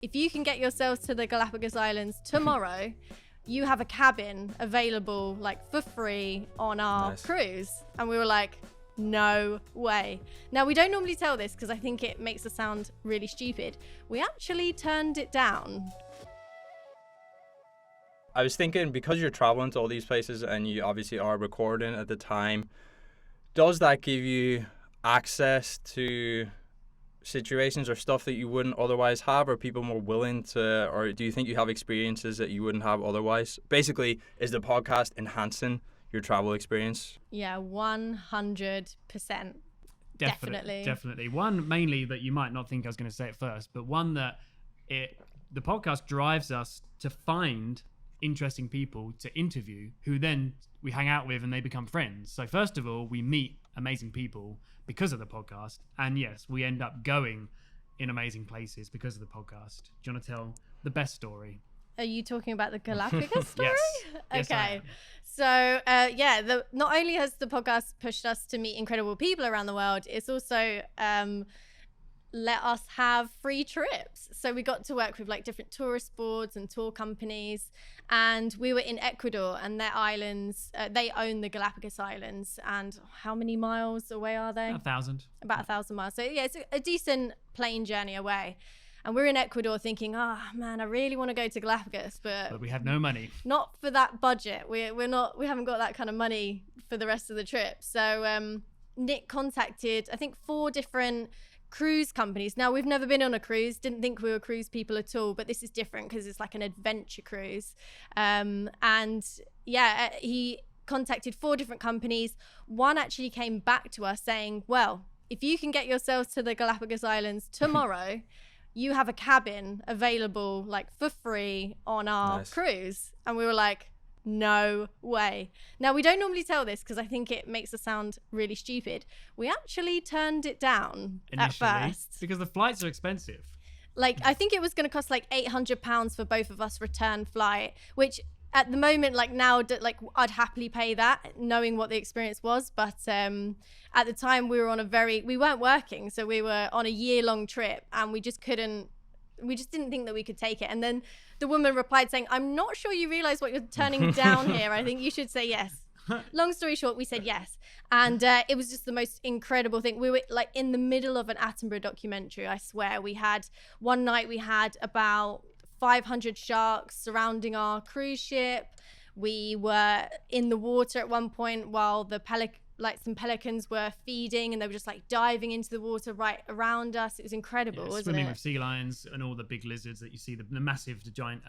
If you can get yourselves to the Galapagos Islands tomorrow, you have a cabin available like for free on our cruise. And we were like, no way. Now, we don't normally tell this because I think it makes us sound really stupid. We actually turned it down. I was thinking, because you're traveling to all these places and you obviously are recording at the time, does that give you access to situations or stuff that you wouldn't otherwise have? Are people more willing to, or do you think you have experiences that you wouldn't have otherwise? Basically, is the podcast enhancing your travel experience? Yeah, 100%. Definitely. One, mainly, that you might not think I was going to say it first, but one that the podcast drives us to find interesting people to interview who then we hang out with and they become friends. So first of all, we meet amazing people because of the podcast, and yes, we end up going in amazing places because of the podcast. Do you want to tell the best story? Are you talking about the Galapagos story? Yes. Okay. So not only has the podcast pushed us to meet incredible people around the world, it's also let us have free trips. So we got to work with like different tourist boards and tour companies, and we were in Ecuador, and their islands, they own the Galapagos Islands. And how many miles away are they? About 1,000 miles. So yeah, it's a decent plane journey away. And we're in Ecuador thinking, oh man, I really want to go to Galapagos, but we have no money. Not for that budget. We haven't got that kind of money for the rest of the trip. So Nick contacted, I think, 4 different cruise companies. Now, we've never been on a cruise, didn't think we were cruise people at all, but this is different because it's like an adventure cruise. He contacted 4 different companies. One actually came back to us saying, well, if you can get yourselves to the Galapagos Islands tomorrow, you have a cabin available like for free on our cruise. And we were like, no way. Now, we don't normally tell this because I think it makes us sound really stupid. We actually turned it down initially, at first. Because the flights are expensive. Like, I think it was going to cost like £800 for both of us return flight, which at the moment, like now, like I'd happily pay that knowing what the experience was. But at the time we weren't working. So we were on a year-long trip and we just didn't think that we could take it. And then the woman replied saying, I'm not sure you realize what you're turning down here. I think you should say yes. Long story short, we said yes. And it was just the most incredible thing. We were like in the middle of an Attenborough documentary, I swear. One night we had about 500 sharks surrounding our cruise ship. We were in the water at one point while some pelicans were feeding, and they were just like diving into the water right around us. It was incredible, wasn't it? Swimming with sea lions and all the big lizards that you see, the massive, the giant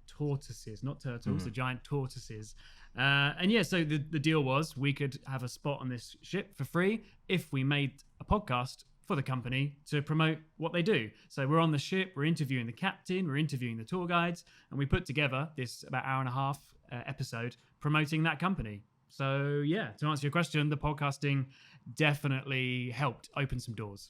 tortoises, not turtles, the giant tortoises. So the deal was we could have a spot on this ship for free if we made a podcast for the company to promote what they do. So we're on the ship, we're interviewing the captain, we're interviewing the tour guides, and we put together this about hour and a half episode promoting that company. So yeah, to answer your question, the podcasting definitely helped open some doors.